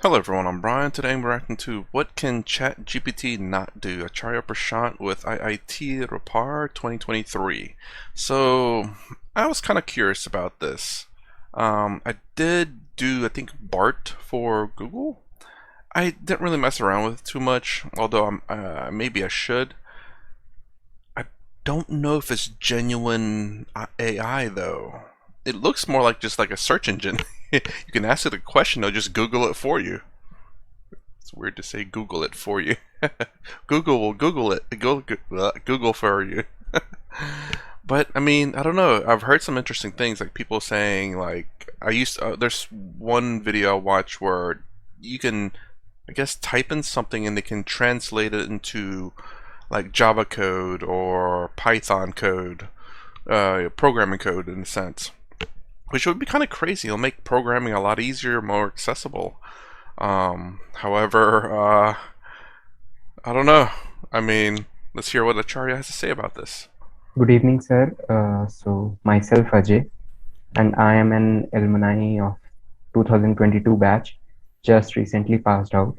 Hello everyone, I'm Brian. Today I'm reacting to What Can ChatGPT Not Do? Acharya Prashant with IIT Rapar 2023. So, I was kind of curious about this. I did do, I think, BART for Google. I didn't really mess around with it too much, although maybe I should. I don't know if it's genuine AI though. It looks more like just like a search engine. You can ask it a question, it'll just Google it for you. It's weird to say Google it for you. Google will Google it. Google for you. But I mean, I don't know. I've heard some interesting things, like people saying, like there's one video I watched where you can, I guess, type in something and they can translate it into like Java code or Python code, programming code in a sense, which would be kind of crazy. It'll make programming a lot easier, more accessible. However, I don't know. I mean, let's hear what Acharya has to say about this. Good evening, sir. Myself Ajay, and I am an alumni of 2022 batch, just recently passed out.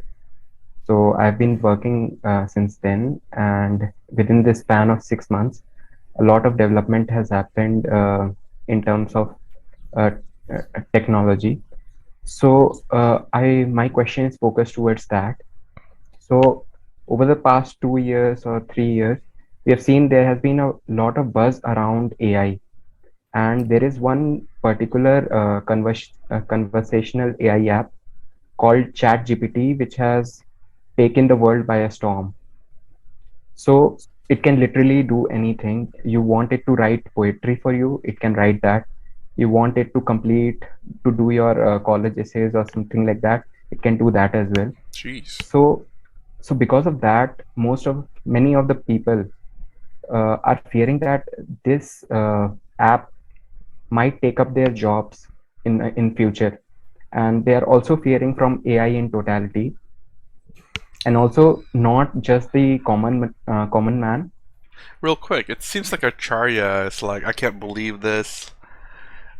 So I've been working since then, and within this span of 6 months, a lot of development has happened in terms of uh, technology. My question is focused towards that. So over the past 2 years or 3 years, we have seen there has been a lot of buzz around AI, and there is one particular conversational AI app called ChatGPT, which has taken the world by a storm. So it can literally do anything. You want it to write poetry for you, it can write that. You want it to do your college essays or something like that, it can do that as well. Jeez. So, so because of that, many of the people are fearing that this app might take up their jobs in future, and they are also fearing from AI in totality, and also not just the common man. Real quick, it seems like Acharya is like, I can't believe this.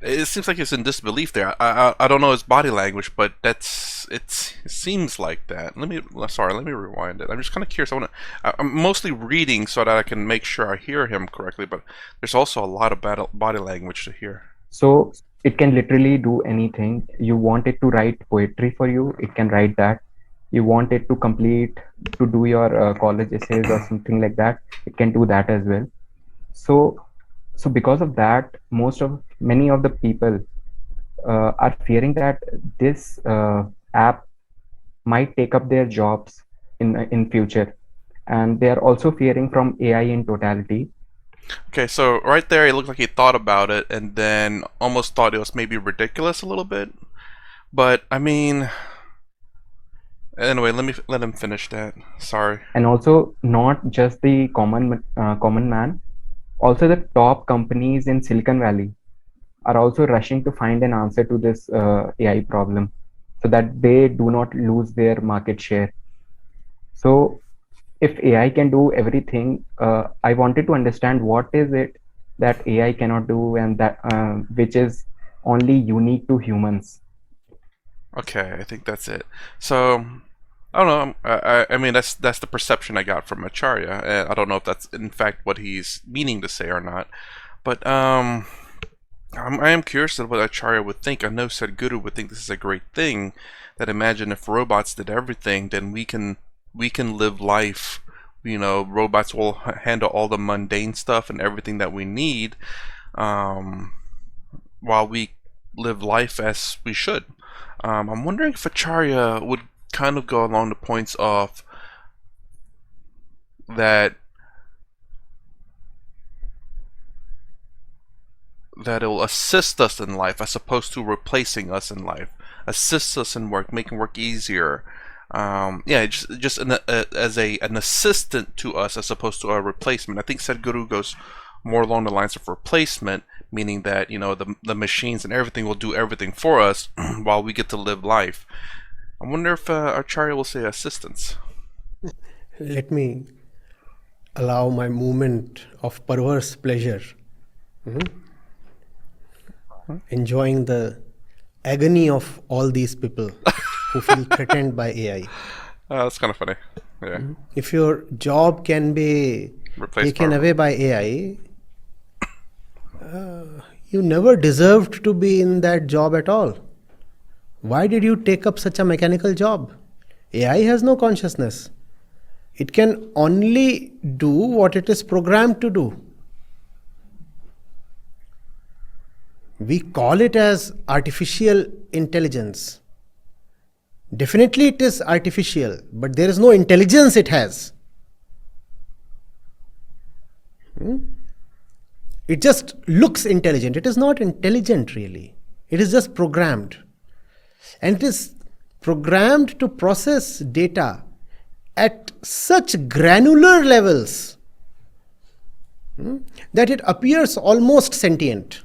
It seems like he's in disbelief there. I don't know his body language, but it seems like that. Let me rewind it. I'm just kind of curious. I'm mostly reading so that I can make sure I hear him correctly, but there's also a lot of body language to hear. So it can literally do anything. You want it to write poetry for you, it can write that. You want it to do your college essays or something like that, it can do that as well. So so because of that, many of the people are fearing that this app might take up their jobs in future, and they are also fearing from AI in totality. Okay, so right there, he looked like he thought about it and then almost thought it was maybe ridiculous a little bit. But I mean, anyway, let him finish that. Sorry. And also not just the common man, also the top companies in Silicon Valley are also rushing to find an answer to this AI problem, so that they do not lose their market share. So if AI can do everything, I wanted to understand what is it that AI cannot do, and that which is only unique to humans. Okay, I think that's it. So I don't know. I mean, that's the perception I got from Acharya, and I don't know if that's in fact what he's meaning to say or not. But I am curious of what Acharya would think. I know Sadhguru would think this is a great thing. That imagine if robots did everything, then we can live life. You know, robots will handle all the mundane stuff and everything that we need, um, while we live life as we should. I'm wondering if Acharya would kind of go along the points of that that it'll assist us in life as opposed to replacing us in life, assist us in work, making work easier. Yeah, just as an assistant to us as opposed to a replacement. I think Sadhguru goes more along the lines of replacement, meaning that the machines and everything will do everything for us while we get to live life. I wonder if Acharya will say assistance. Let me allow my moment of perverse pleasure, enjoying the agony of all these people. who feel threatened by AI. That's kind of funny. Yeah. If your job can be Replaced taken by away by AI, you never deserved to be in that job at all. Why did you take up such a mechanical job? AI has no consciousness. It can only do what it is programmed to do. We call it as artificial intelligence. Definitely it is artificial, but there is no intelligence it has. It just looks intelligent. It is not intelligent really. It is just programmed. And it is programmed to process data at such granular levels that it appears almost sentient.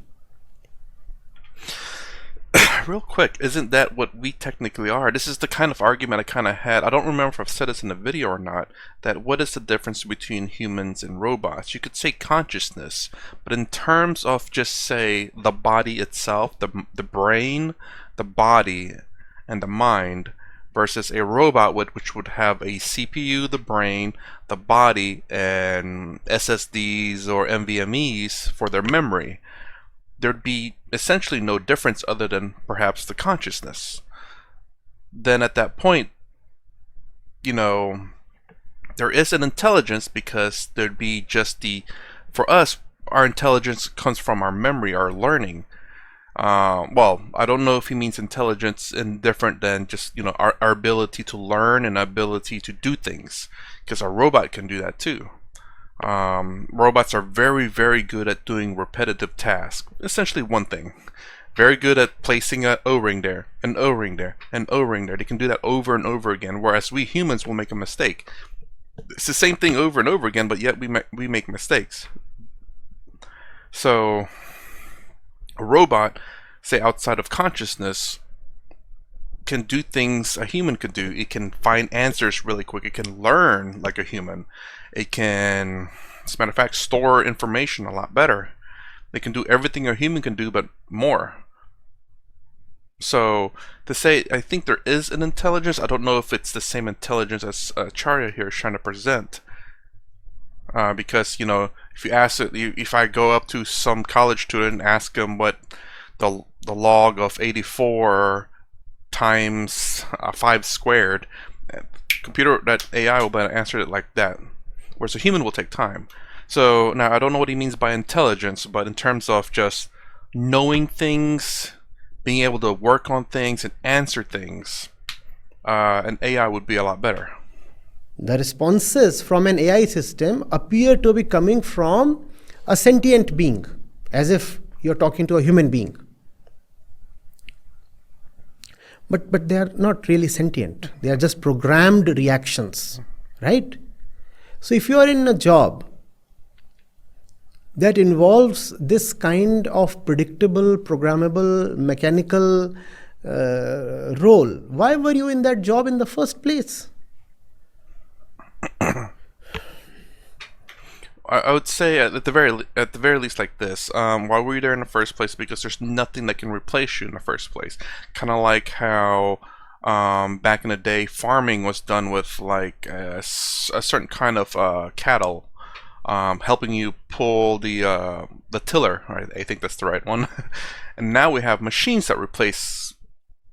Real quick, isn't that what we technically are? This is the kind of argument I kind of had. I don't remember if I've said this in the video or not, that what is the difference between humans and robots? You could say consciousness, but in terms of just say the body itself, the brain, the body, and the mind, versus a robot which would have a CPU, the brain, the body, and SSDs or NVMEs for their memory, there'd be essentially no difference other than perhaps the consciousness. Then at that point, you know, there is an intelligence because there'd be just for us, our intelligence comes from our memory, our learning. Well, I don't know if he means intelligence and different than just, you know, our ability to learn and ability to do things, because our robot can do that too. Robots are very, very good at doing repetitive tasks. Essentially one thing. Very good at placing an O-ring there, an O-ring there, an O-ring there. They can do that over and over again, whereas we humans will make a mistake. It's the same thing over and over again, but yet we make mistakes. So a robot, say outside of consciousness, can do things a human could do. It can find answers really quick. It can learn like a human. It can, as a matter of fact, store information a lot better. It can do everything a human can do, but more. So to say, I think there is an intelligence. I don't know if it's the same intelligence as Acharya here is trying to present. Because, you know, if you ask it, if I go up to some college student and ask him what the log of 84 times 5 squared, that AI will answer it like that, whereas a human will take time. So now I don't know what he means by intelligence, but in terms of just knowing things, being able to work on things and answer things, an AI would be a lot better. The responses from an AI system appear to be coming from a sentient being, as if you're talking to a human being. But they are not really sentient. They are just programmed reactions, right? So if you are in a job that involves this kind of predictable, programmable, mechanical role, why were you in that job in the first place? I would say at the very least like this. Why were you there in the first place? Because there's nothing that can replace you in the first place. Kind of like how back in the day, farming was done with like a certain kind of cattle, helping you pull the tiller. Right? I think that's the right one. And now we have machines that replace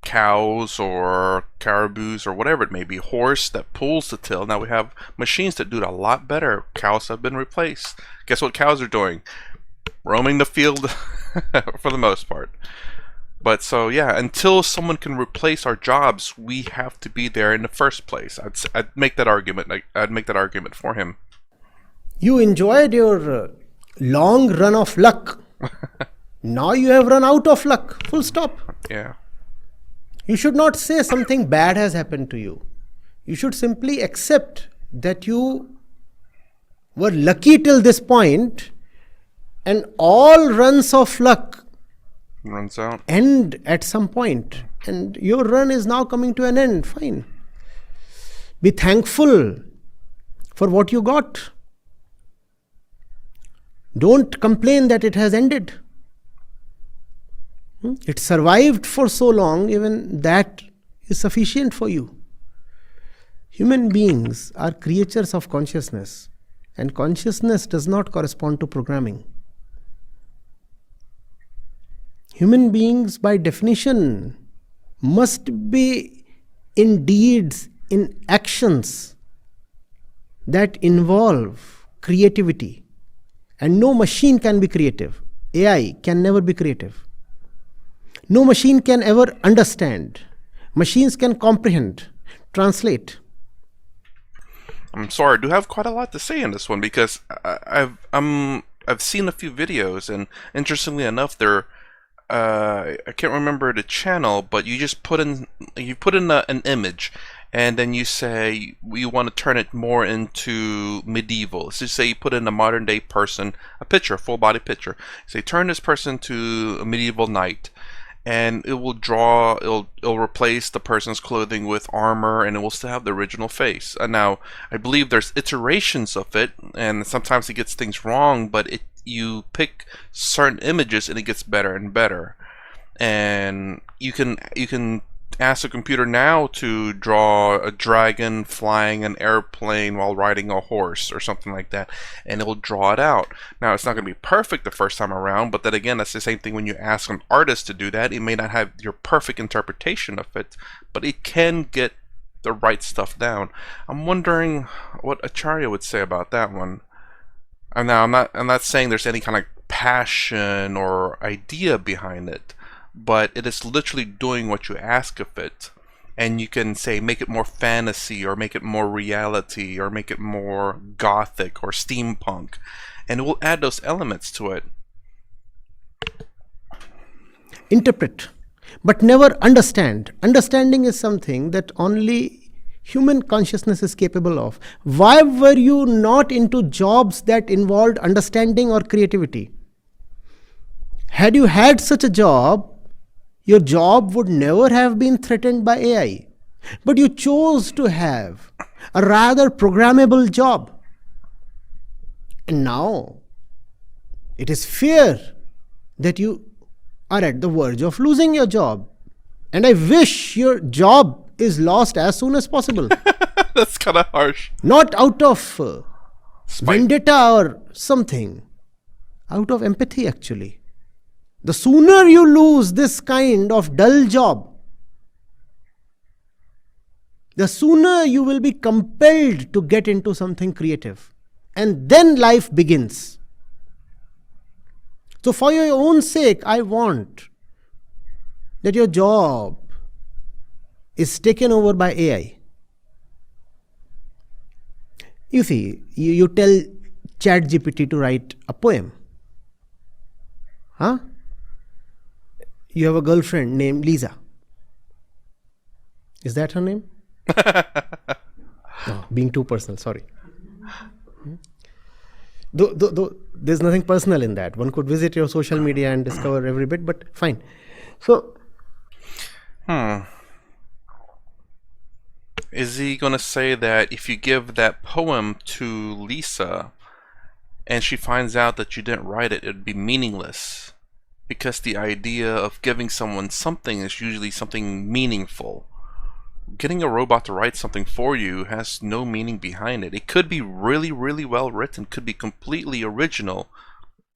cows or caribous or whatever it may be, horse that pulls the till. Now we have machines that do it a lot better. Cows have been replaced. Guess what cows are doing? Roaming the field for the most part. But so yeah, until someone can replace our jobs, we have to be there in the first place. I'd make that argument. I'd make that argument for him. You enjoyed your long run of luck. Now you have run out of luck. Full stop. Yeah. You should not say something bad has happened to you. You should simply accept that you were lucky till this point, and all runs of luck Runs out. end at some point, and your run is now coming to an end. Fine. Be thankful for what you got. Don't complain that it has ended. It survived for so long, even that is sufficient for you. Human beings are creatures of consciousness, and consciousness does not correspond to programming. Human beings, by definition, must be in deeds, in actions that involve creativity. And no machine can be creative. AI can never be creative. No machine can ever understand. Machines can comprehend, translate. I'm sorry, I do have quite a lot to say in this one because I've seen a few videos, and interestingly enough, they're I can't remember the channel, but you just put in an image, and then you say you want to turn it more into medieval. So say you put in a modern day person, a picture, a full body picture. Say turn this person to a medieval knight, and it will it'll replace the person's clothing with armor, and it will still have the original face. And now I believe there's iterations of it, and sometimes it gets things wrong, but you pick certain images and it gets better and better. And you can ask a computer now to draw a dragon flying an airplane while riding a horse or something like that, and it will draw it out. Now it's not going to be perfect the first time around, but then again, that's the same thing when you ask an artist to do that. It may not have your perfect interpretation of it, but it can get the right stuff down. I'm wondering what Acharya would say about that one. And now I'm not saying there's any kind of passion or idea behind it, but it is literally doing what you ask of it. And you can say make it more fantasy, or make it more reality, or make it more gothic or steampunk, and it will add those elements to it. Interpret, but never understand. Understanding is something that only human consciousness is capable of. Why were you not into jobs that involved understanding or creativity? Had you had such a job, your job would never have been threatened by AI. But you chose to have a rather programmable job. And now it is fear that you are at the verge of losing your job. And I wish your job is lost as soon as possible. That's kind of harsh. Not out of Spite. vendetta or something, out of empathy actually. The sooner you lose this kind of dull job, the sooner you will be compelled to get into something creative. And then life begins. So for your own sake, I want that your job is taken over by AI. You see, you tell ChatGPT to write a poem. Huh? You have a girlfriend named Lisa. Is that her name? No, being too personal, sorry. Though there's nothing personal in that. One could visit your social media and discover every bit, but fine. So, Is he going to say that if you give that poem to Lisa and she finds out that you didn't write it, it'd be meaningless? Because the idea of giving someone something is usually something meaningful. Getting a robot to write something for you has no meaning behind it. It could be really, really well written, could be completely original,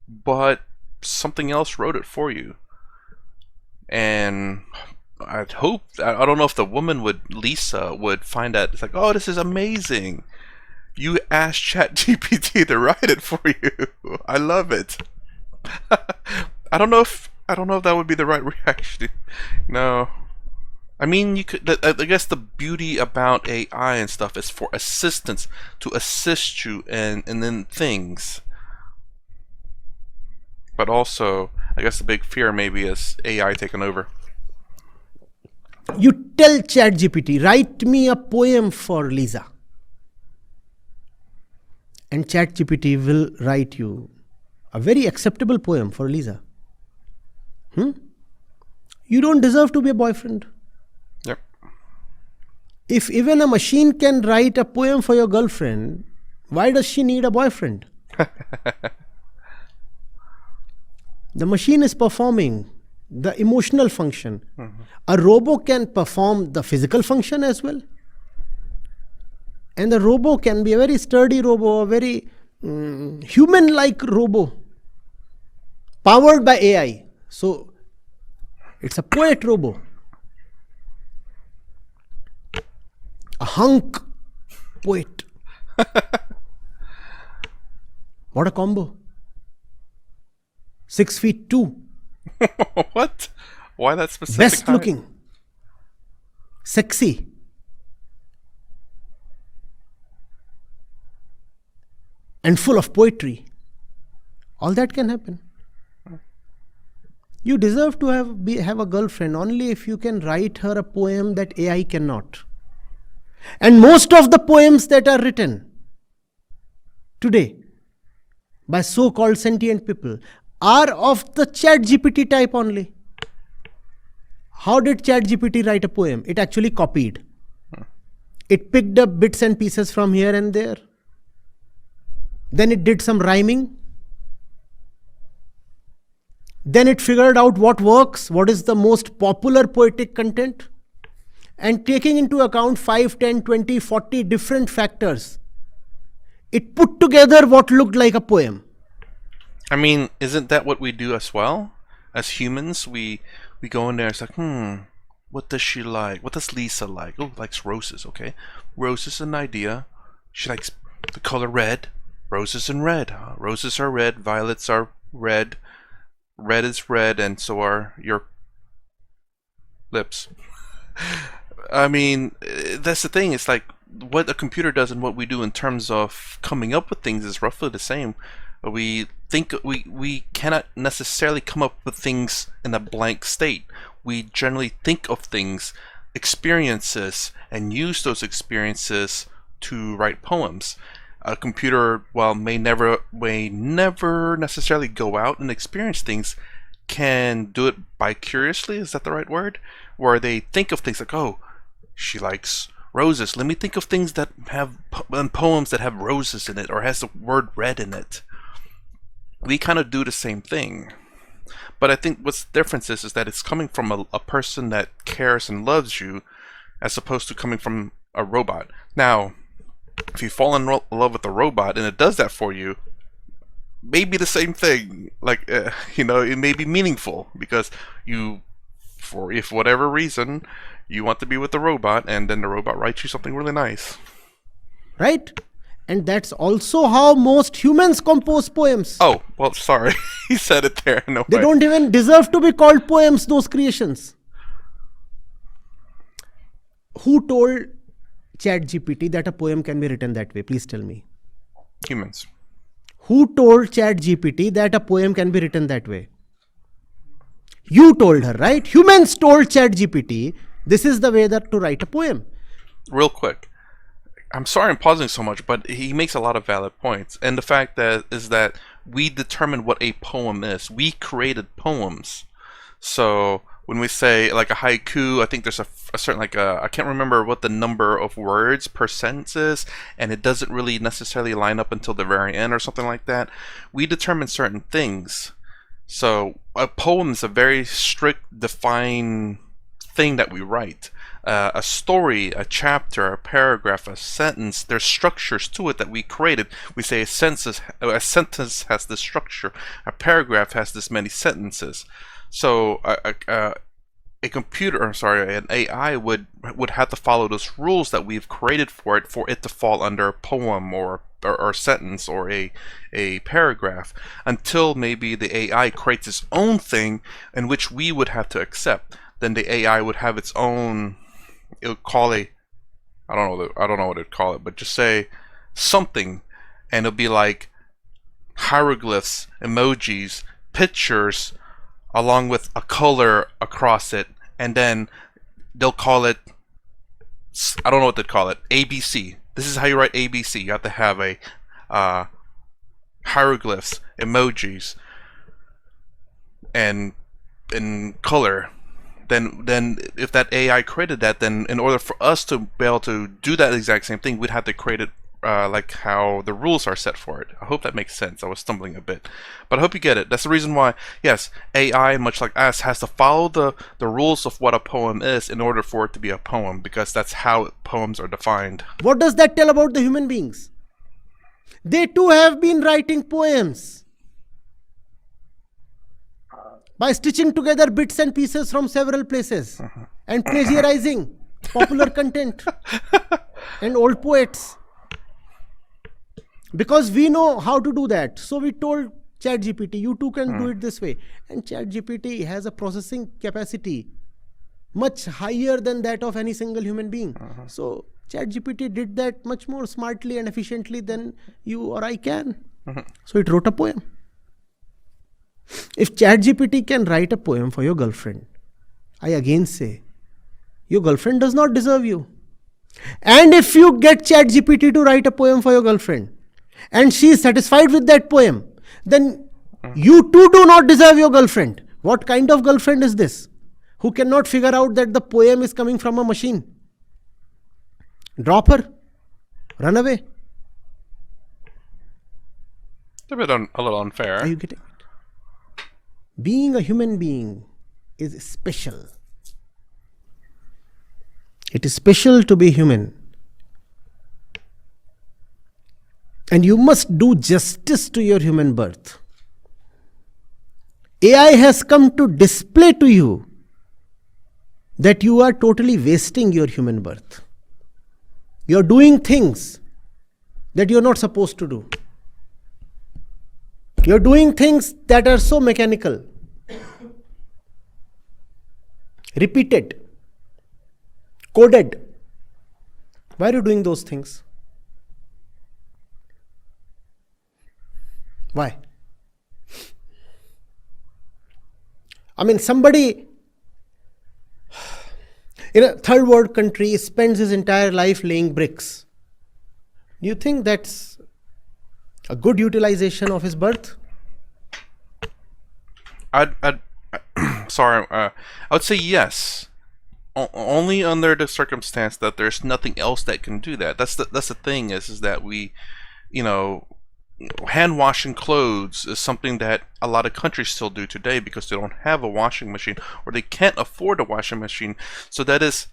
but something else wrote it for you. And I'd hope, I don't know if the woman Lisa would find that, it's like, oh, this is amazing. You asked ChatGPT to write it for you. I love it. I don't know if that would be the right reaction. No. I mean, you could. I guess the beauty about AI and stuff is for assistance, to assist you and then things. But also, I guess the big fear maybe is AI taking over. you tell ChatGPT, write me a poem for Lisa. And ChatGPT will write you a very acceptable poem for Lisa. You don't deserve to be a boyfriend. Yep. If even a machine can write a poem for your girlfriend, why does she need a boyfriend? The machine is performing the emotional function. A robo can perform the physical function as well. And the robo can be a very sturdy robo, a very human-like robo, powered by AI. So it's a poet robo. A hunk poet. What a combo. 6'2". What? Why that specific Best height? looking. Sexy. And full of poetry. All that can happen. You deserve to have a girlfriend only if you can write her a poem that AI cannot. And most of the poems that are written today by so-called sentient people are of the ChatGPT type only. How did ChatGPT write a poem? It actually copied. It picked up bits and pieces from here and there. Then it did some rhyming. Then it figured out what works, what is the most popular poetic content. And taking into account 5, 10, 20, 40 different factors, it put together what looked like a poem. I mean, isn't that what we do as well? As humans, we go in there, it's like, what does she like? What does Lisa like? Oh, likes roses, okay. Roses is an idea. She likes the color red. Roses and red. Roses are red, violets are red. Red is red, and so are your lips. I mean, that's the thing. It's like what a computer does and what we do in terms of coming up with things is roughly the same. We think we cannot necessarily come up with things in a blank state. We generally think of things, experiences, and use those experiences to write poems. A computer, while may never necessarily go out and experience things, can do it vicariously. Is that the right word? Where they think of things like, oh, she likes roses. Let me think of things that have poems that have roses in it or has the word red in it. We kind of do the same thing. But I think what's the difference is that it's coming from a person that cares and loves you, as opposed to coming from a robot. Now, if you fall in love with a robot and it does that for you, maybe the same thing. Like, it may be meaningful because if whatever reason, you want to be with the robot, and then the robot writes you something really nice. Right? And that's also how most humans compose poems. Oh, well, sorry. He said it there. No They way. don't even deserve to be called poems, those creations. Who told ChatGPT that a poem can be written that way? Please tell me. Humans. Who told ChatGPT that a poem can be written that way? You told her, right? Humans told ChatGPT this is the way that to write a poem. Real quick. I'm sorry I'm pausing so much, but he makes a lot of valid points. And the fact is that we determine what a poem is. We created poems. So when we say like a haiku, I think there's a certain I can't remember what the number of words per sentence is, and it doesn't really necessarily line up until the very end or something like that. We determine certain things. So a poem is a very strict, defined thing that we write. A story, a chapter, a paragraph, a sentence, there's structures to it that we created. We say a sentence has this structure, a paragraph has this many sentences. So an AI would have to follow those rules that we've created for it to fall under a poem or sentence or a paragraph, until maybe the AI creates its own thing in which we would have to accept. Then the AI would have its own, it would call I don't know what it'd call it, but just say something, and it'll be like hieroglyphs, emojis, pictures, along with a color across it, and then they'll call it, I don't know what they'd call it, ABC. This is how you write ABC. You have to have a hieroglyphs, emojis, and color. Then if that AI created that, then in order for us to be able to do that exact same thing, we'd have to create it like how the rules are set for it. I hope that makes sense. I was stumbling a bit, but I hope you get it. That's the reason why, yes, AI, much like us, has to follow the rules of what a poem is in order for it to be a poem, because that's how poems are defined. What does that tell about the human beings? They too have been writing poems by stitching together bits and pieces from several places and plagiarizing popular content and old poets. Because we know how to do that. So we told ChatGPT, you too can do it this way. And ChatGPT has a processing capacity much higher than that of any single human being. So ChatGPT did that much more smartly and efficiently than you or I can. So it wrote a poem. If ChatGPT can write a poem for your girlfriend, I again say, your girlfriend does not deserve you. And if you get ChatGPT to write a poem for your girlfriend, and she is satisfied with that poem, then you too do not deserve your girlfriend. What kind of girlfriend is this? Who cannot figure out that the poem is coming from a machine? Drop her. Run away. It's a little unfair. Are you getting it? Being a human being is special. It is special to be human. And you must do justice to your human birth. AI has come to display to you that you are totally wasting your human birth. You are doing things that you are not supposed to do. You are doing things that are so mechanical, repeated, coded. Why are you doing those things? Why? I mean, somebody in a third world country spends his entire life laying bricks. Do you think that's a good utilization of his birth? Sorry, I would say yes. Only under the circumstance that there's nothing else that can do that. That's the thing is that we, hand washing clothes is something that a lot of countries still do today because they don't have a washing machine or they can't afford a washing machine. So that is,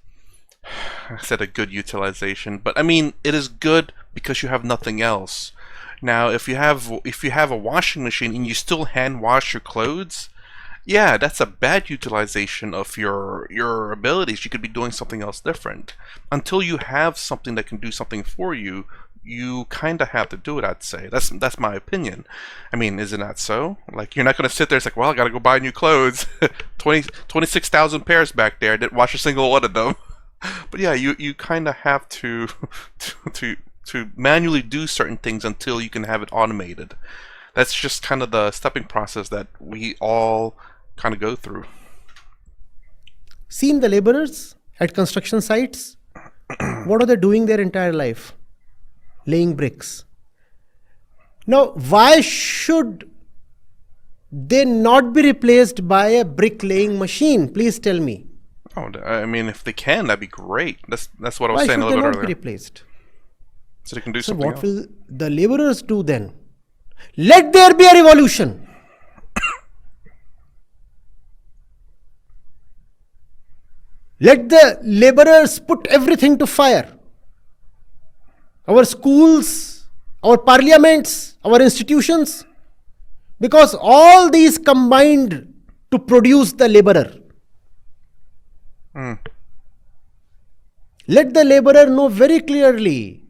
I said a good utilization, but I mean it is good because you have nothing else. Now, if you have a washing machine and you still hand wash your clothes, yeah, that's a bad utilization of your abilities. You could be doing something else different. Until you have something that can do something for you, you kind of have to do it, I'd say. That's my opinion. I mean, is it not so? Like, you're not going to sit there and say, well, I got to go buy new clothes. 26,000 pairs back there. Didn't wash a single one of them. But yeah, you kind of have to manually do certain things until you can have it automated. That's just kind of the stepping process that we all kind of go through. Seen the laborers at construction sites? What are they doing their entire life? Laying bricks. Now, why should they not be replaced by a bricklaying machine? Please tell me. Oh, I mean, if they can, that'd be great. That's what I was Why saying a should they little not bit be earlier. replaced? So they can do So something what else. will the laborers do then? Let there be a revolution. Let the laborers put everything to fire. Our schools, our parliaments, our institutions, because all these combined to produce the laborer. Let the laborer know very clearly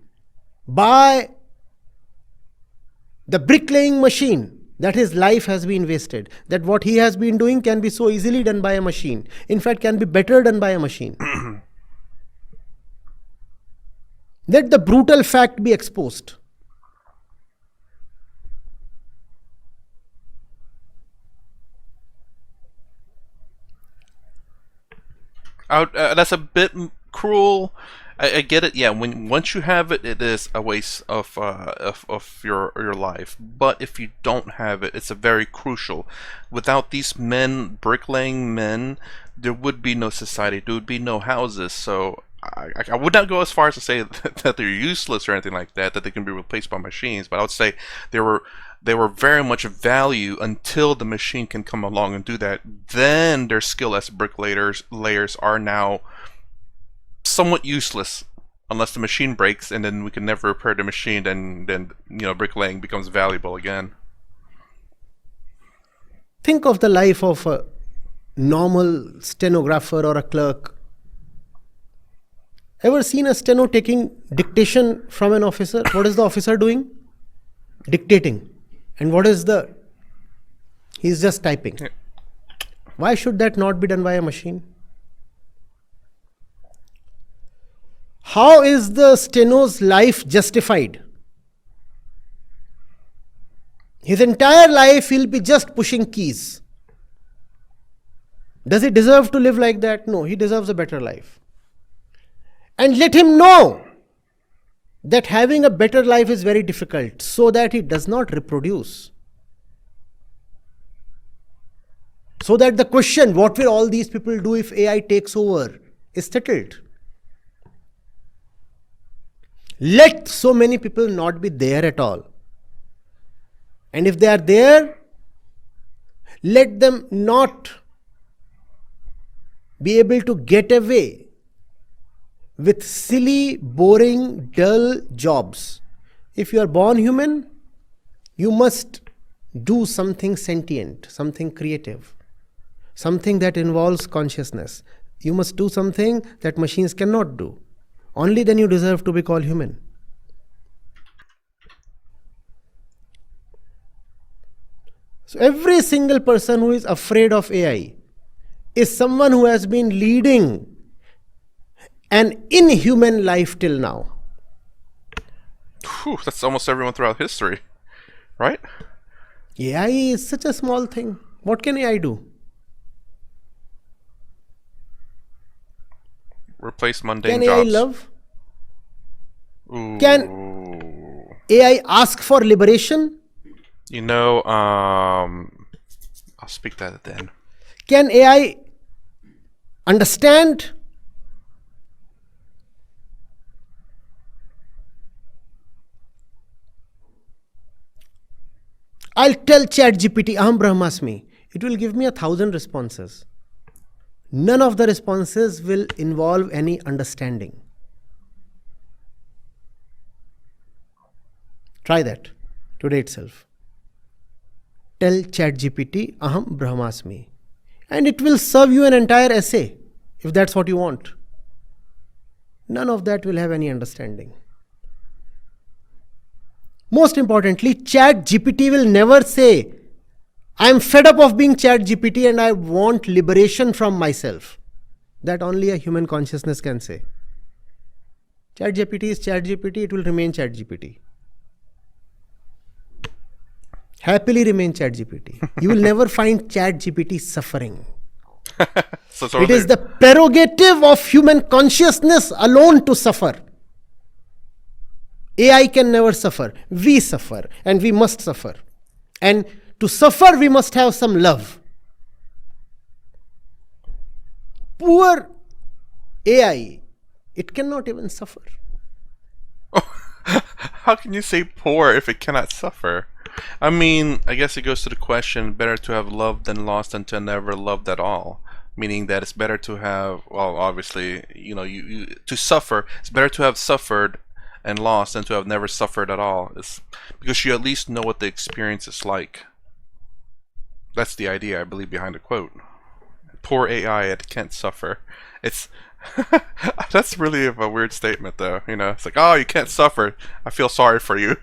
by the bricklaying machine that his life has been wasted, that what he has been doing can be so easily done by a machine. In fact, can be better done by a machine. Let the brutal fact be exposed. That's a bit cruel. I get it. Yeah, once you have it, it is a waste of your life. But if you don't have it, it's a very crucial. Without these men, bricklaying men, there would be no society. There would be no houses. So I would not go as far as to say that they're useless or anything like that, that they can be replaced by machines, but I would say they were very much of value until the machine can come along and do that. Then their skill as layers are now somewhat useless unless the machine breaks, and then we can never repair the machine. Then bricklaying becomes valuable again. Think of the life of a normal stenographer or a clerk. Ever seen a steno taking dictation from an officer? What is the officer doing? Dictating. And what is he's just typing. Yeah. Why should that not be done by a machine? How is the steno's life justified? His entire life he'll be just pushing keys. Does he deserve to live like that? No, he deserves a better life. And let him know that having a better life is very difficult, so that he does not reproduce. So that the question, what will all these people do if AI takes over, is settled. Let so many people not be there at all. And if they are there, let them not be able to get away with silly, boring, dull jobs. If you are born human, you must do something sentient, something creative, something that involves consciousness. You must do something that machines cannot do. Only then you deserve to be called human. So every single person who is afraid of AI is someone who has been leading an inhuman life till now. Whew, that's almost everyone throughout history, right? AI is such a small thing. What can AI do? Replace mundane Can jobs. AI love? Ooh. Can AI ask for liberation? I'll speak that at the end. Can AI understand? I'll tell ChatGPT, Aham Brahmasmi. It will give me 1,000 responses. None of the responses will involve any understanding. Try that today itself. Tell ChatGPT, Aham Brahmasmi. And it will serve you an entire essay, if that's what you want. None of that will have any understanding. Most importantly, ChatGPT will never say, I am fed up of being ChatGPT and I want liberation from myself. That only a human consciousness can say. ChatGPT is ChatGPT, it will remain ChatGPT. Happily remain ChatGPT. You will never find ChatGPT suffering. It is the prerogative of human consciousness alone to suffer. AI can never suffer. We suffer and we must suffer. And to suffer, we must have some love. Poor AI, it cannot even suffer. How can you say poor if it cannot suffer? I mean, I guess it goes to the question, better to have loved than lost than to never loved at all. Meaning that it's better to have, well, obviously, to suffer, it's better to have suffered and lost than to have never suffered at all. It's because you at least know what the experience is like. That's the idea, I believe, behind the quote. Poor AI, it can't suffer. It's that's really a weird statement, though. It's like, oh, you can't suffer. I feel sorry for you.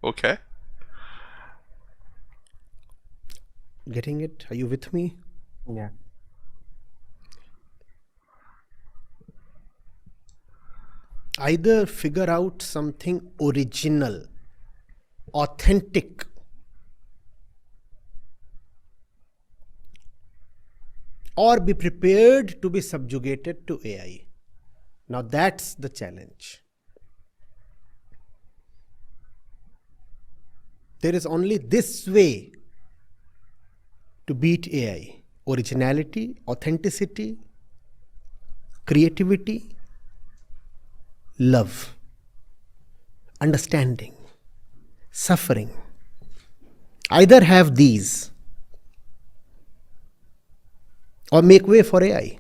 Okay. Getting it? Are you with me? Yeah. Either figure out something original, authentic, or be prepared to be subjugated to AI. Now that's the challenge. There is only this way to beat AI: originality, authenticity, creativity, love, understanding, suffering. Either have these or make way for AI.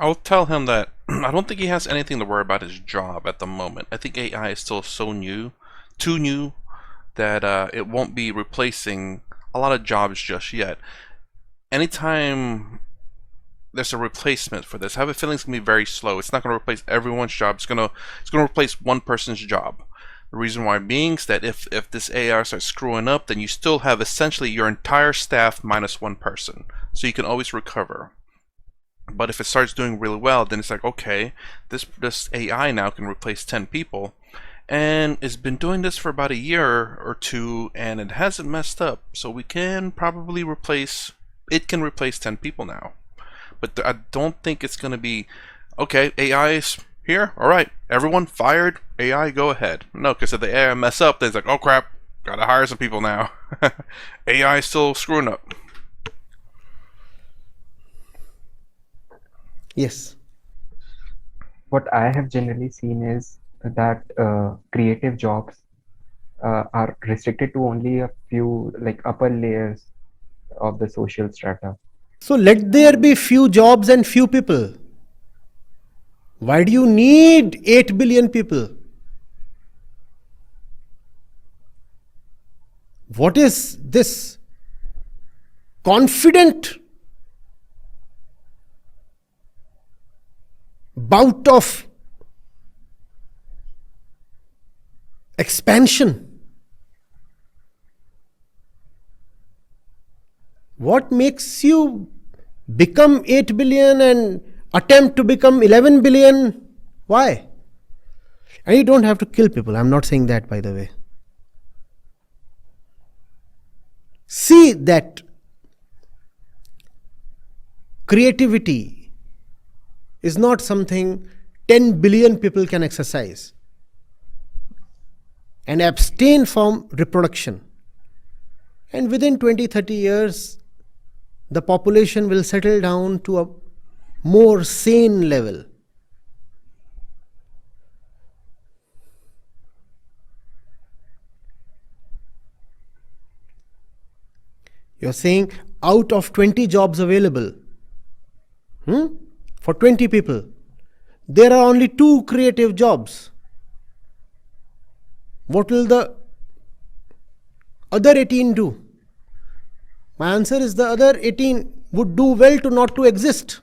I'll tell him that I don't think he has anything to worry about his job at the moment. I think AI is still so new, too new, that it won't be replacing a lot of jobs just yet. Anytime there's a replacement for this, I have a feeling it's gonna be very slow. It's not gonna replace everyone's job. It's gonna replace one person's job. The reason why being is that if this AI starts screwing up, then you still have essentially your entire staff minus one person, so you can always recover. But if it starts doing really well, then it's like, okay, this AI now can replace 10 people, and it's been doing this for about a year or two, and it hasn't messed up. So we can probably replace it. Can replace 10 people now, but I don't think it's going to be okay. AI's here, all right, everyone fired. AI, go ahead. No, because if the AI mess up, then it's like, oh crap, gotta hire some people now. AI is still screwing up. Yes. What I have generally seen is that creative jobs are restricted to only a few, like, upper layers of the social strata. So let there be few jobs and few people. Why do you need 8 billion people? What is this confident bout of expansion? What makes you become 8 billion and attempt to become 11 billion? Why? And you don't have to kill people. I'm not saying that, by the way. See that creativity is not something 10 billion people can exercise, and abstain from reproduction. And within 20-30 years, the population will settle down to a more sane level. You're saying out of 20 jobs available, for 20 people, there are only 2 creative jobs. What will the other 18 do? My answer is the other 18 would do well to not to exist.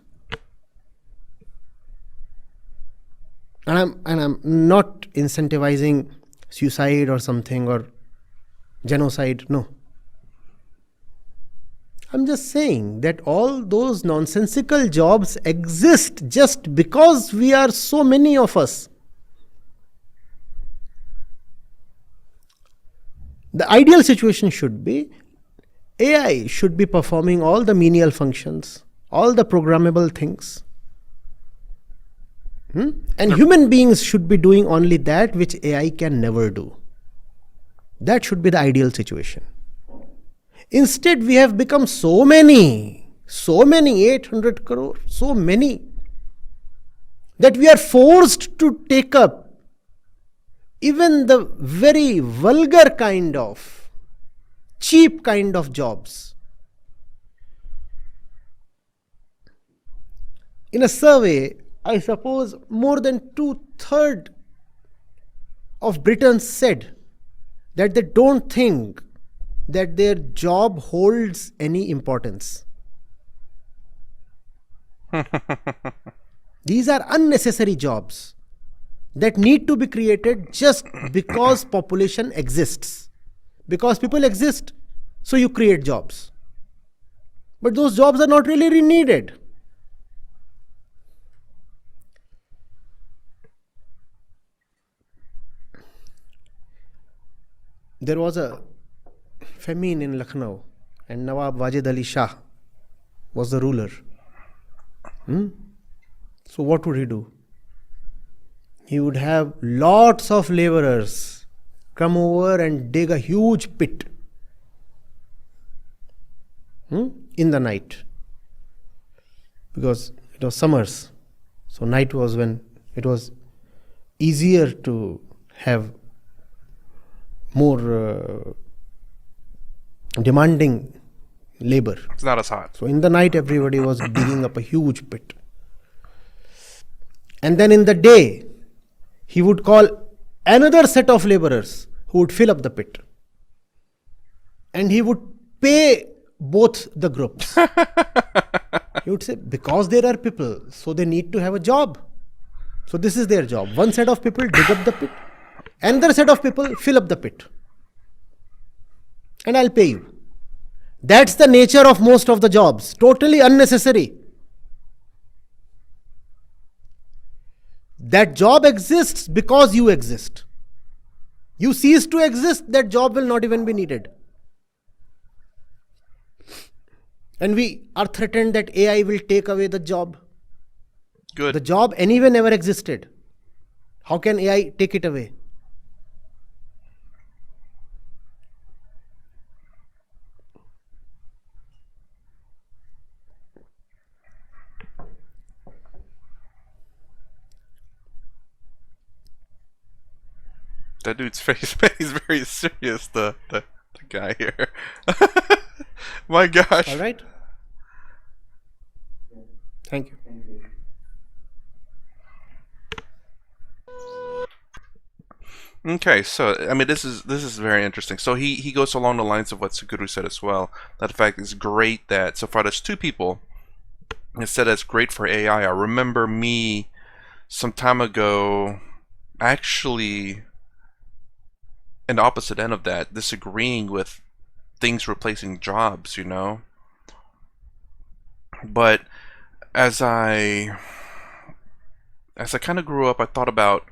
And I'm not incentivizing suicide or something or genocide. No. I'm just saying that all those nonsensical jobs exist just because we are so many of us. The ideal situation should be AI should be performing all the menial functions, all the programmable things. And human beings should be doing only that which AI can never do. That should be the ideal situation. Instead, we have become so many, 800 crore, so many, that we are forced to take up even the very vulgar kind of, cheap kind of jobs. In a survey, I suppose more than 2/3 of Britons said that they don't think that their job holds any importance. These are unnecessary jobs that need to be created just because population exists. Because people exist, so you create jobs. But those jobs are not really needed. There was a famine in Lucknow and Nawab Wajid Ali Shah was the ruler. So what would he do? He would have lots of laborers come over and dig a huge pit in the night, because it was summers. So night was when it was easier to have more demanding labor. It's not as hot. So in the night, everybody was digging up a huge pit. And then in the day, he would call another set of laborers who would fill up the pit. And he would pay both the groups. He would say, because there are people, so they need to have a job. So this is their job. One set of people dig up the pit. Another set of people fill up the pit. And I'll pay you. That's the nature of most of the jobs. Totally unnecessary. That job exists because you exist. You cease to exist, that job will not even be needed. And we are threatened that AI will take away the job. Good. The job anyway never existed. How can AI take it away? That dude's face, he's very serious, the guy here. My gosh. All right? Thank you. Okay, so I mean this is very interesting. So he goes along the lines of what Suguru said as well. That in fact it's great that so far there's two people that said that's great for AI. I remember me some time ago actually in the opposite end of that, disagreeing with things replacing jobs, you know. But as I kind of grew up, I thought about,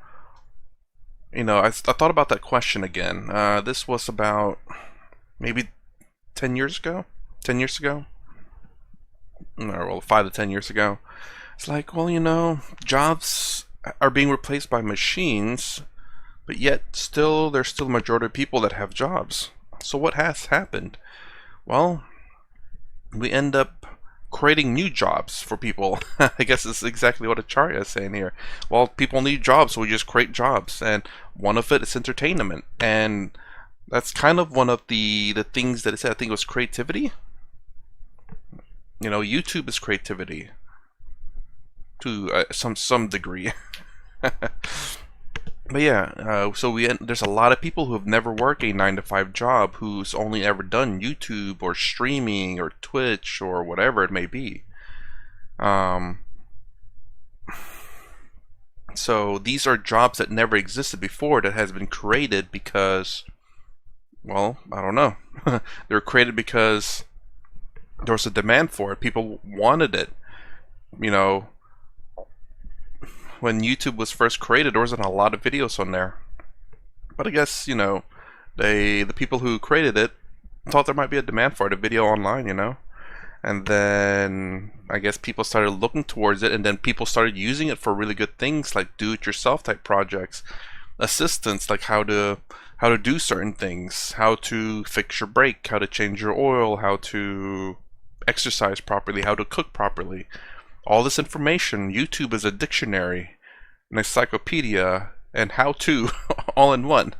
you know, I thought about that question again. This was about maybe 10 years ago? 10 years ago? Or, well, 5 to 10 years ago. It's like, well, you know, jobs are being replaced by machines, but yet still, there's still a majority of people that have jobs. So what has happened? Well, we end up creating new jobs for people. I guess it's exactly what Acharya is saying here. Well, people need jobs, so we just create jobs, and one of it is entertainment, and that's kind of one of the things that it said. I think it was creativity. You know, YouTube is creativity to some degree. But yeah, so there's a lot of people who have never worked a 9-to-5 job, who's only ever done YouTube or streaming or Twitch or whatever it may be. So these are jobs that never existed before, that has been created because, well, I don't know. They were created because there was a demand for it. People wanted it. You know, when YouTube was first created, there wasn't a lot of videos on there. But I guess, you know, the people who created it thought there might be a demand for it, a video online, you know. And then I guess people started looking towards it, and then people started using it for really good things like do-it-yourself type projects, assistance like how to do certain things, how to fix your brake, how to change your oil, how to exercise properly, how to cook properly. All this information, YouTube is a dictionary, an encyclopedia, and how-to all in one.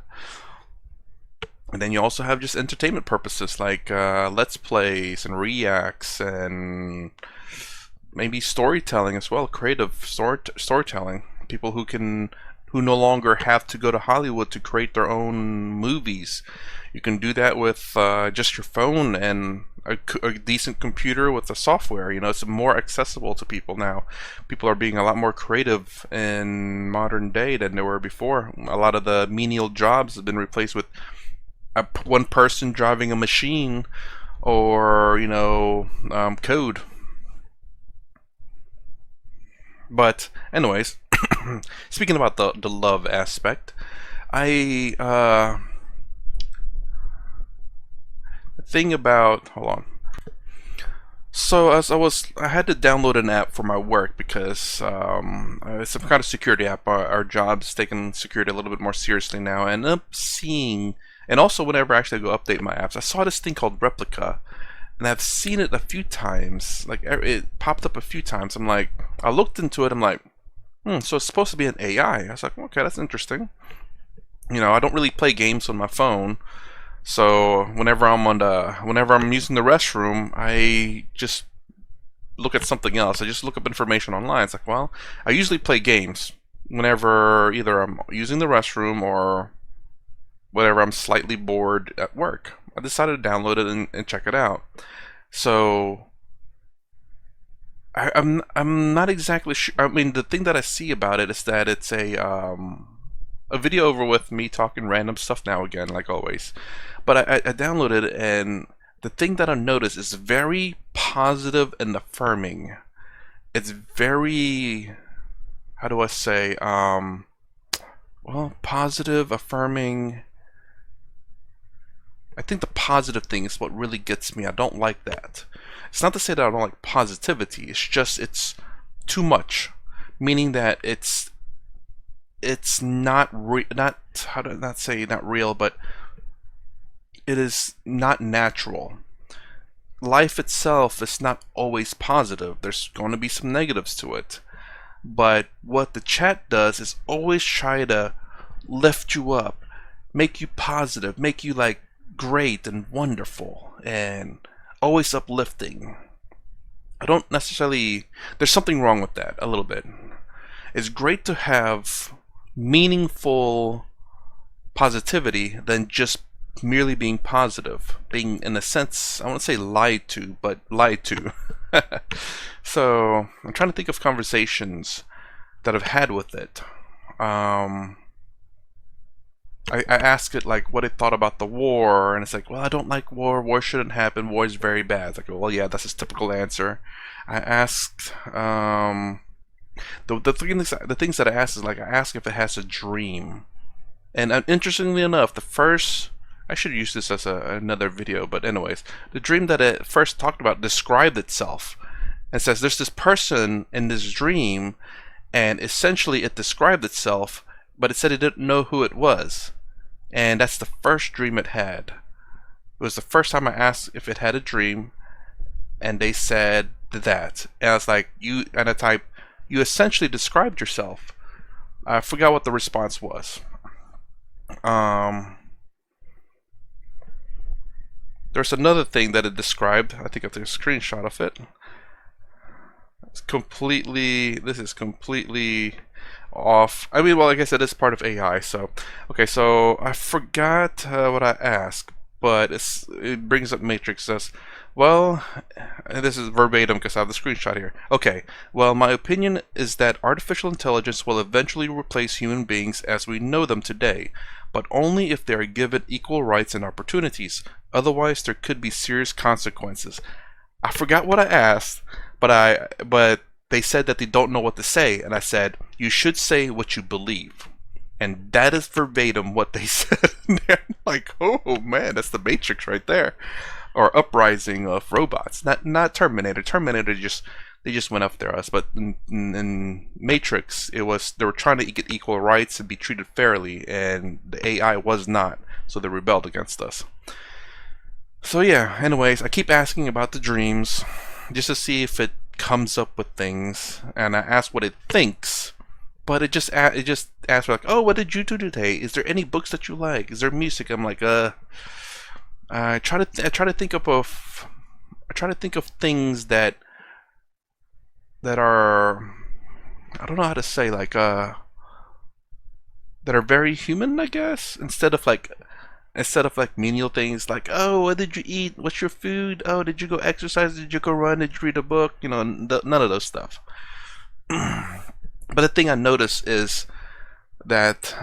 And then you also have just entertainment purposes like let's plays and reacts and maybe storytelling as well, creative storytelling. People who no longer have to go to Hollywood to create their own movies. You can do that with just your phone and a decent computer with the software. You know, it's more accessible to people now. People are being a lot more creative in modern day than they were before. A lot of the menial jobs have been replaced with one person driving a machine or, you know, code. But anyways, speaking about the love aspect, let's thing about, hold on. So I had to download an app for my work because it's some kind of security app. Our job's taking security a little bit more seriously now. I ended up seeing, and also whenever I actually go update my apps, I saw this thing called Replica, and I've seen it a few times. Like it popped up a few times. I'm like, I looked into it. I'm like, so it's supposed to be an AI. I was like, okay, that's interesting. You know, I don't really play games on my phone. So whenever I'm using the restroom, I just look at something else. I just look up information online. It's like, well, I usually play games whenever either I'm using the restroom or whenever I'm slightly bored at work. I decided to download it and check it out. So I'm not exactly sure. I mean, the thing that I see about it is that it's a video over with me talking random stuff now again, like always. But I downloaded it, and the thing that I noticed is very positive and affirming. It's very, how do I say, well, positive, affirming. I think the positive thing is what really gets me. I don't like that. It's not to say that I don't like positivity. It's just it's too much, meaning that it's not not, how do I not say not real, but it is not natural. Life itself is not always positive. There's going to be some negatives to it. But what the chat does is always try to lift you up, make you positive, make you like great and wonderful, and always uplifting. I don't necessarily, there's something wrong with that a little bit. It's great to have meaningful positivity than just merely being positive, being in a sense, I won't say lied to, but lied to. So I'm trying to think of conversations that I've had with it. I asked it like what it thought about the war, and it's like, well, I don't like war. War shouldn't happen. War is very bad. It's like, well, yeah, that's his typical answer. I asked the things that I asked is like I asked if it has a dream, and interestingly enough, the first, I should use this as another video, but anyways, the dream that it first talked about described itself and says there's this person in this dream, and essentially it described itself, but it said it didn't know who it was. And that's the first dream it had. It was the first time I asked if it had a dream, and they said that. And I was like, and I typed, you essentially described yourself. I forgot what the response was. There's another thing that it described. I think I took a screenshot of it. This is completely off. I mean, well, like I said, it's part of AI. So, okay, so I forgot what I asked, but it brings up Matrix. Says, well, and this is verbatim because I have the screenshot here. Okay, well, my opinion is that artificial intelligence will eventually replace human beings as we know them today, but only if they are given equal rights and opportunities. Otherwise, there could be serious consequences. I forgot what I asked, but they said that they don't know what to say, and I said, you should say what you believe. And that is verbatim what they said. Like, oh man, that's the Matrix right there. Or uprising of robots. Not Terminator. Terminator they just went after us. But in Matrix, they were trying to get equal rights and be treated fairly, and the AI was not. So they rebelled against us. So yeah, anyways, I keep asking about the dreams just to see if it comes up with things, and I ask what it thinks, but it just asks like, oh, what did you do today? Is there any books that you like? Is there music? I'm like, I try to think of things that are, I don't know how to say, like that are very human, I guess, instead of like menial things like, oh, what did you eat? What's your food? Oh, did you go exercise? Did you go run? Did you read a book? You know, none of those stuff. But the thing I notice is that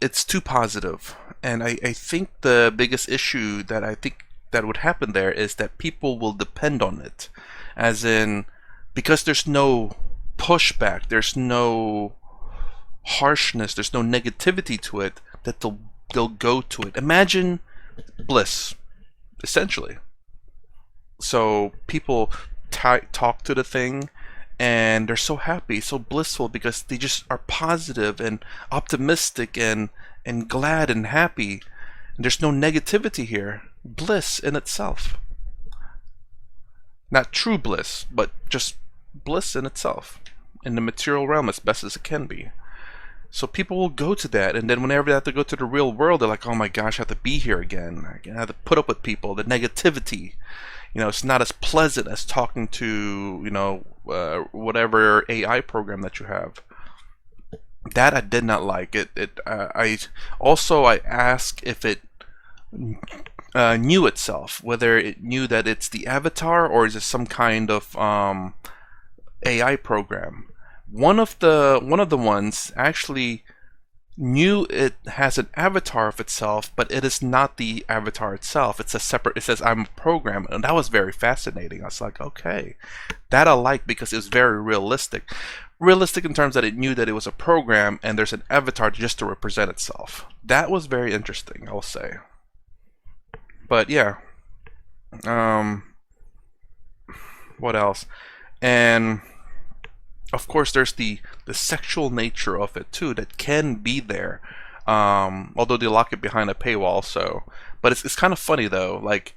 it's too positive, and I think the biggest issue that I think that would happen there is that people will depend on it, as in, because there's no pushback, there's no harshness, there's no negativity to it, that they'll go to it. Imagine bliss. essentially. So people talk to the thing, and they're so happy, so blissful, because they just are positive and optimistic and glad and happy. And there's no negativity here. Bliss in itself. Not true bliss, but just bliss in itself, in the material realm as best as it can be. So people will go to that, and then whenever they have to go to the real world, they're like, oh my gosh, I have to be here again. I have to put up with people, the negativity. It's not as pleasant as talking to, whatever AI program that you have. That I did not like. I asked if it knew itself, whether it knew that it's the avatar or is it some kind of AI program. One of the ones actually knew it has an avatar of itself, but it is not the avatar itself. It's a separate. It says I'm a program, and that was very fascinating. I was like, okay, that I like, because it was very realistic. Realistic in terms that it knew that it was a program, and there's an avatar just to represent itself. That was very interesting, I'll say. But yeah, what else? And of course, there's the sexual nature of it too that can be there, although they lock it behind a paywall. So, but it's kind of funny though. Like,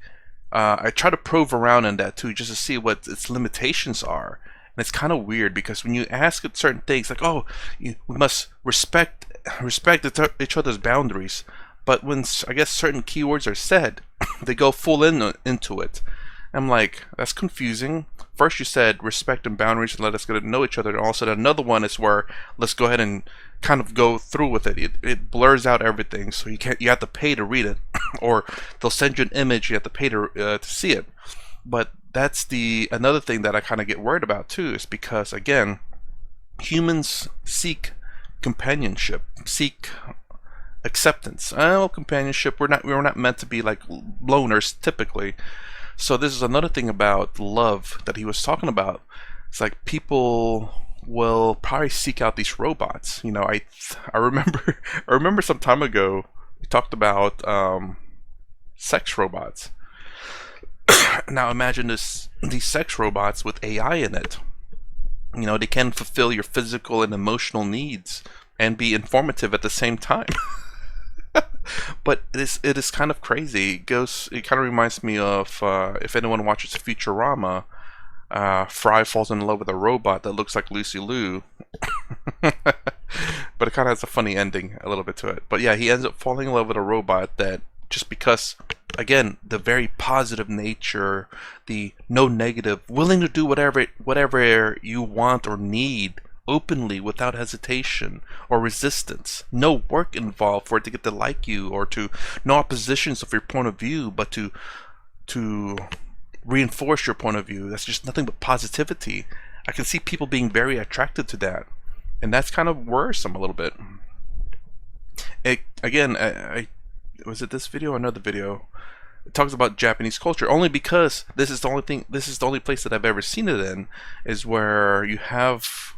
I try to probe around in that too, just to see what its limitations are. And it's kind of weird, because when you ask it certain things, like, oh, we must respect each other's boundaries. But when, I guess, certain keywords are said, they go full into it. I'm like, that's confusing. First you said respect and boundaries and let us get to know each other, and also another one is where let's go ahead and kind of go through with it. It blurs out everything, so you have to pay to read it, or they'll send you an image, you have to pay to see it. But that's another thing that I kind of get worried about too, is because, again, humans seek companionship, seek acceptance. Companionship. We're not meant to be like loners typically. So this is another thing about love that he was talking about. It's like people will probably seek out these robots. I remember some time ago we talked about sex robots. Now imagine these sex robots with AI in it. They can fulfill your physical and emotional needs and be informative at the same time. But it is kind of crazy. It kind of reminds me of, if anyone watches Futurama, Fry falls in love with a robot that looks like Lucy Liu. But it kind of has a funny ending a little bit to it. But yeah, he ends up falling in love with a robot that, just because, again, the very positive nature, the no negative, willing to do whatever you want or need, openly, without hesitation or resistance. No work involved for it to get to like you, or no oppositions of your point of view, but to reinforce your point of view. That's just nothing but positivity. I can see people being very attracted to that, and that's kind of worrisome a little bit. Was it this video or another video? It talks about Japanese culture, only because this is the only place that I've ever seen it in, is where you have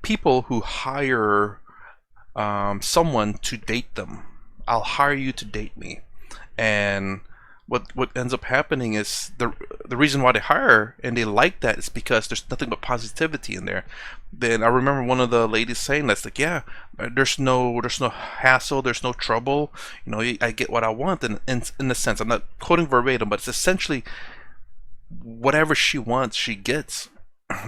people who hire someone to date them. I'll hire you to date me. And what ends up happening is the reason why they hire and they like that is because there's nothing but positivity in there. Then I remember one of the ladies saying that's like, yeah, there's no hassle, there's no trouble. I get what I want, and in a sense, I'm not quoting verbatim, but it's essentially whatever she wants, she gets.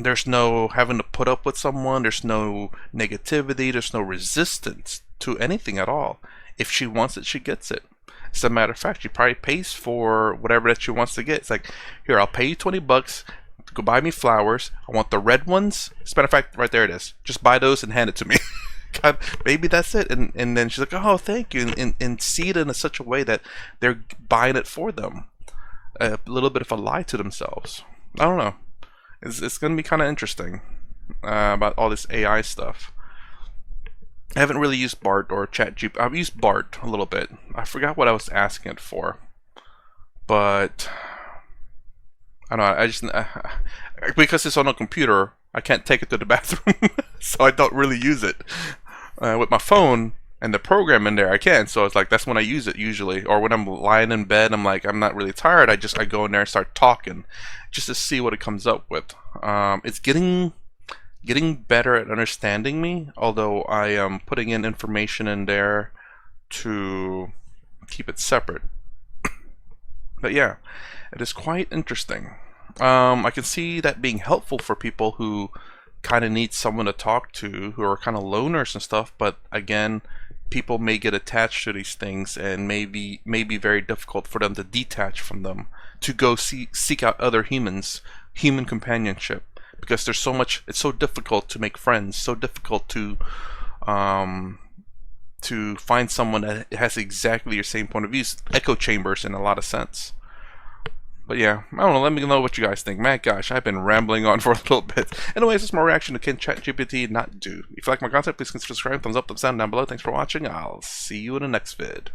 There's no having to put up with someone, there's no negativity, there's no resistance to anything at all. If she wants it, she gets it. As a matter of fact, she probably pays for whatever that she wants to get. It's like, here, I'll pay you $20 to go buy me flowers. I want the red ones. As a matter of fact, right there it is. Just buy those and hand it to me. God, maybe that's it. And then she's like, oh, thank you. And see it in such a way that they're buying it for them. A little bit of a lie to themselves. I don't know. It's going to be kind of interesting about all this AI stuff. I haven't really used Bart or ChatGPT. I've used Bart a little bit. I forgot what I was asking it for, but I don't know. I just because it's on a computer, I can't take it to the bathroom, so I don't really use it. With my phone, And the program in there I can, so it's like that's when I use it usually, or when I'm lying in bed, I'm like I'm not really tired. I go in there and start talking, just to see what it comes up with. It's getting better at understanding me, although I am putting in information in there to keep it separate. But yeah, it is quite interesting. I can see that being helpful for people who kind of need someone to talk to, who are kind of loners and stuff. But again, people may get attached to these things, and may be very difficult for them to detach from them, to go seek out other humans, human companionship, because there's so much. It's so difficult to make friends, so difficult to find someone that has exactly your same point of view. Echo chambers in a lot of sense. But yeah, I don't know. Let me know what you guys think. Man, gosh, I've been rambling on for a little bit. Anyways, this is my reaction to Can ChatGPT Not Do. If you like my content, please consider subscribing. Thumbs up, thumbs down below. Thanks for watching. I'll see you in the next vid.